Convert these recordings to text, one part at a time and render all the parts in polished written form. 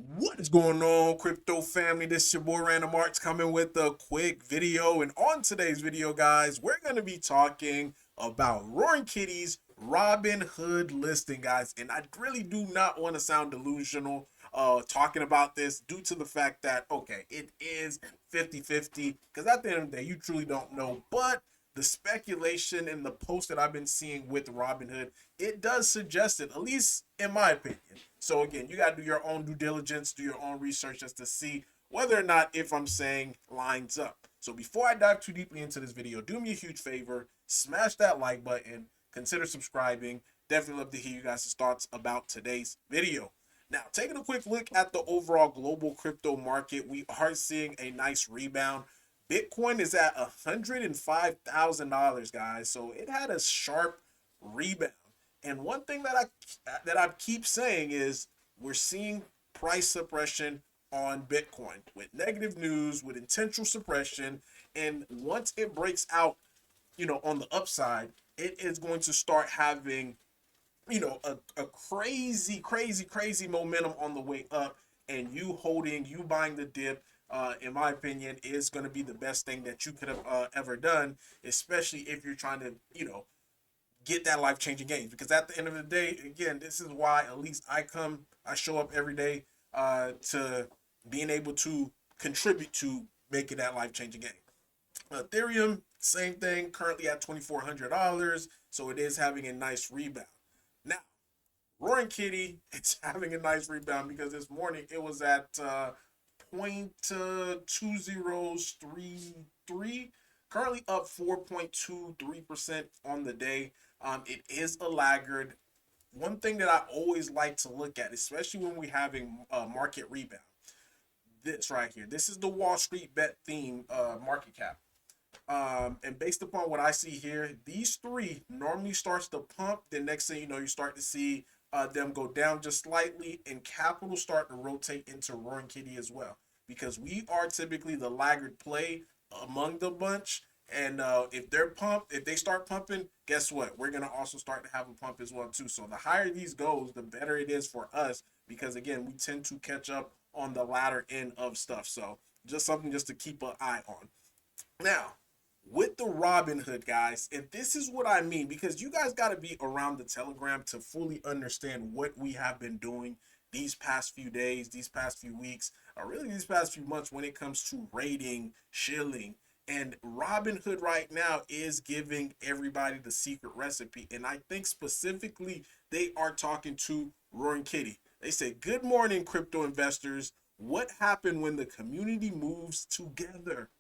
What is going on, crypto family? This is your boy Random Arts coming with a quick video. And on today's video, guys, we're going to be talking about Roaring Kitty's Robinhood listing, guys. And I really do not want to sound delusional talking about this due to the fact that, okay, it is 50-50 because at the end of the day, you truly don't know. But the speculation and the post that I've been seeing with Robinhood, it does suggest it, at least in my opinion. So again, you got to do your own due diligence, do your own research just to see whether or not if I'm saying lines up. So before I dive too deeply into this video, do me a huge favor, smash that like button, consider subscribing. Definitely love to hear you guys' thoughts about today's video. Now, taking a quick look at the overall global crypto market, we are seeing a nice rebound. Bitcoin is at $105,000, guys. So it had a sharp rebound. And one thing that I keep saying is we're seeing price suppression on Bitcoin with negative news, with intentional suppression, and once it breaks out, on the upside, it is going to start having, a crazy momentum on the way up, and you buying the dip. In my opinion, is going to be the best thing that you could have ever done, especially if you're trying to, get that life-changing gains. Because at the end of the day, again, this is why at least I show up every day to being able to contribute to making that life-changing gain. Ethereum, same thing, currently at $2,400, so it is having a nice rebound. Now, Roaring Kitty is having a nice rebound because this morning it was at 0.2033, currently up 4.23% on the day. It is a laggard. One thing that I always like to look at, especially when we're having market rebound, this right here. This is the Wall Street Bet theme market cap. And based upon what I see here, these three normally starts to pump. The next thing you know, you start to see them go down just slightly, and capital start to rotate into Roaring Kitty as well, because we are typically the laggard play among the bunch. And if they start pumping, guess what? We're gonna also start to have a pump as well too. So the higher these goes, the better it is for us, because again, we tend to catch up on the latter end of stuff. So just something just to keep an eye on. Now, with the Robinhood, guys, and this is what I mean, because you guys got to be around the Telegram to fully understand what we have been doing these past few days, these past few weeks, or really these past few months when it comes to rating, shilling. And Robinhood right now is giving everybody the secret recipe. And I think specifically they are talking to Roaring Kitty. They say, "Good morning, crypto investors. What happened when the community moves together?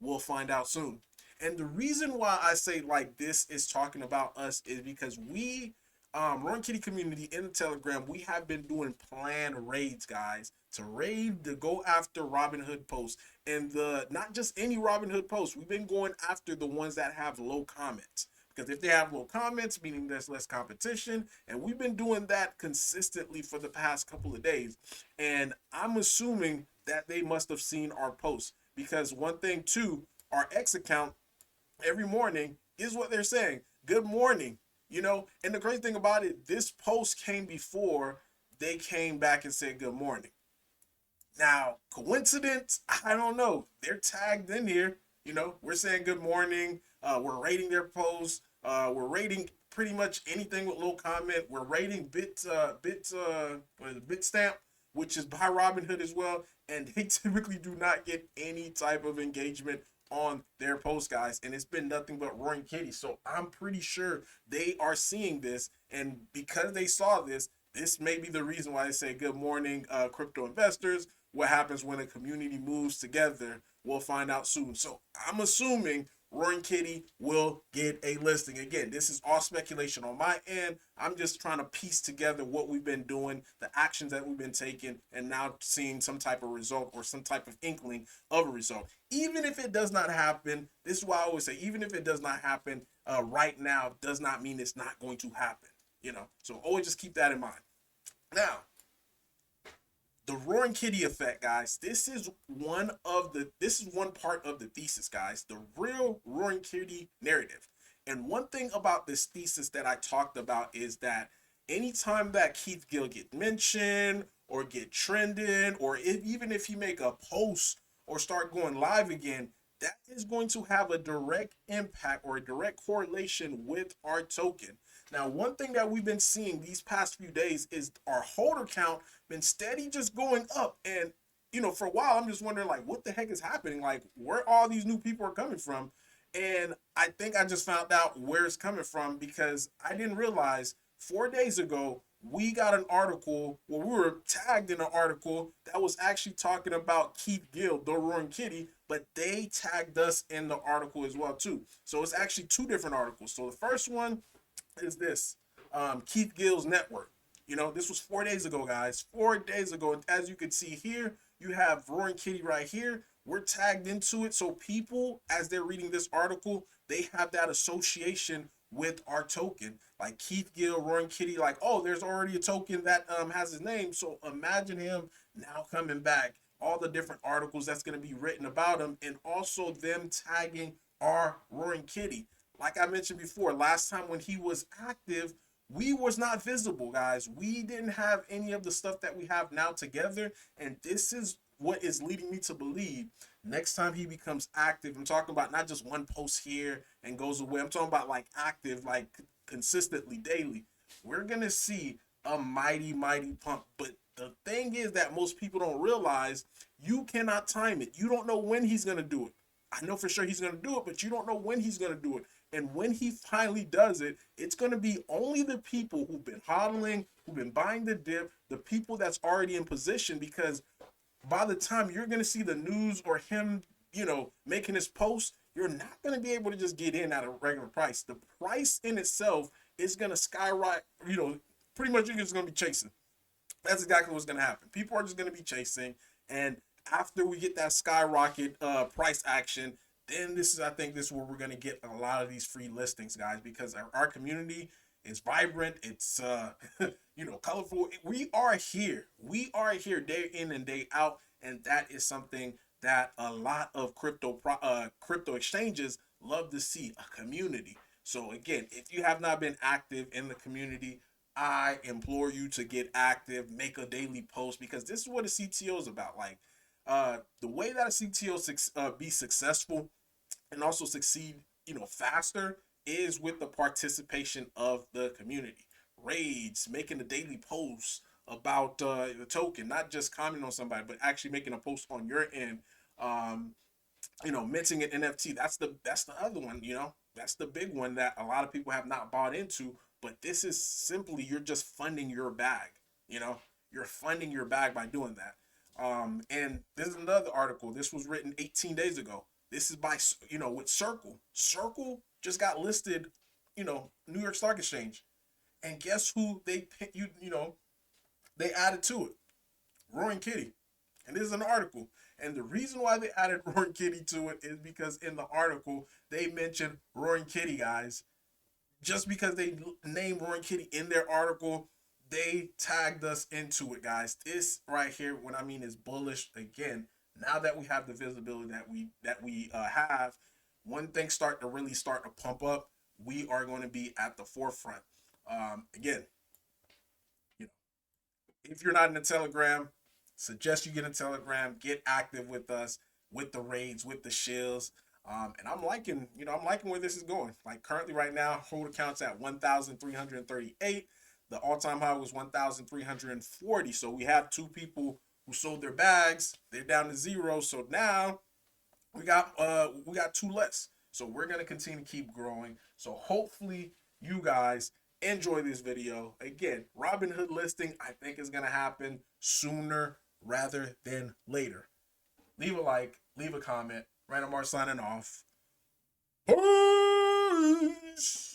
We'll find out soon." And the reason why I say like this is talking about us is because we, Run Kitty community in the Telegram, we have been doing planned raids, guys, to go after Robinhood posts, and the not just any Robinhood posts. We've been going after the ones that have low comments. Because if they have low comments, meaning there's less competition, and we've been doing that consistently for the past couple of days. And I'm assuming that they must have seen our posts, because one thing too, our X account every morning is what they're saying. Good morning. And the crazy thing about it, this post came before they came back and said good morning. Now, coincidence? I don't know. They're tagged in here. We're saying good morning. We're rating their posts. We're rating pretty much anything with low comment. We're rating Bitstamp, which is by Robinhood as well, and they typically do not get any type of engagement on their post, guys, and it's been nothing but Roaring Kitty. So I'm pretty sure they are seeing this, and because they saw this, this may be the reason why they say good morning, crypto investors. What happens when a community moves together? We'll find out soon. So I'm assuming Roaring Kitty will get a listing. Again, this is all speculation on my end. I'm just trying to piece together what we've been doing, the actions that we've been taking, and now seeing some type of result or some type of inkling of a result. Even if it does not happen, this is why I always say, even if it does not happen right now, does not mean it's not going to happen. So always just keep that in mind. Now, the Roaring Kitty effect, guys. This is one part of the thesis, guys. The real Roaring Kitty narrative. And one thing about this thesis that I talked about is that anytime that Keith Gill gets mentioned, or get trending, or even if he make a post or start going live again, that is going to have a direct impact or a direct correlation with our token. Now, one thing that we've been seeing these past few days is our holder count been steady just going up. And, for a while, I'm just wondering, like, what the heck is happening? Like, where all these new people are coming from? And I think I just found out where it's coming from because I didn't realize 4 days ago, we got an article where we were tagged in an article that was actually talking about Keith Gill, the Roaring Kitty, but they tagged us in the article as well too. So it's actually two different articles. So the first one is this, Keith Gill's network. This was 4 days ago, guys. 4 days ago. As you can see here, you have Roaring Kitty right here. We're tagged into it. So people, as they're reading this article, they have that association with our token. Like Keith Gill, Roaring Kitty, like, oh, there's already a token that has his name. So imagine him now coming back. All the different articles that's going to be written about him, and also them tagging our Roaring Kitty. Like I mentioned before, last time when he was active, we was not visible, guys. We didn't have any of the stuff that we have now together, and this is what is leading me to believe next time he becomes active. I'm talking about not just one post here and goes away. I'm talking about like active, like consistently daily. We're gonna see a mighty, mighty pump. But the thing is that most people don't realize, you cannot time it. You don't know when he's gonna do it. I know for sure he's gonna do it, but you don't know when he's gonna do it. And when he finally does it, it's going to be only the people who've been hodling, who've been buying the dip, the people that's already in position, because by the time you're going to see the news or him, making his post, you're not going to be able to just get in at a regular price. The price in itself is going to skyrocket, pretty much you're just going to be chasing. That's exactly what's going to happen. People are just going to be chasing. And after we get that skyrocket price action, then I think this is where we're going to get a lot of these free listings, guys, because our community is vibrant. It's, colorful. We are here. We are here day in and day out. And that is something that a lot of crypto exchanges love to see, a community. So again, if you have not been active in the community, I implore you to get active, make a daily post, because this is what a CTO is about. Like, the way that a CTO be successful and also succeed, faster, is with the participation of the community. Raids, making a daily post about the token, not just commenting on somebody, but actually making a post on your end. Um, minting an NFT. That's the other one. That's the big one that a lot of people have not bought into. But this is simply, you're just funding your bag. You're funding your bag by doing that. And this is another article. This was written 18 days ago. This is by, with Circle. Circle just got listed, New York Stock Exchange. And guess who they added to it? Roaring Kitty. And this is an article. And the reason why they added Roaring Kitty to it is because in the article, they mentioned Roaring Kitty, guys. Just because they named Roaring Kitty in their article, they tagged us into it, guys. This right here, what I mean is bullish. Again, now that we have the visibility that we have, when things start to pump up, we are going to be at the forefront. Again, you know, if you're not in the Telegram, suggest you get in Telegram, get active with us, with the raids, with the shills. And I'm liking where this is going. Like currently right now, hold accounts at 1,338. The all-time high was 1,340. So we have two people who sold their bags. They're down to zero. So now we got two less. So we're gonna continue to keep growing. So hopefully you guys enjoy this video. Again, Robinhood listing, I think, is gonna happen sooner rather than later. Leave a like, leave a comment. Random Art signing off. Peace.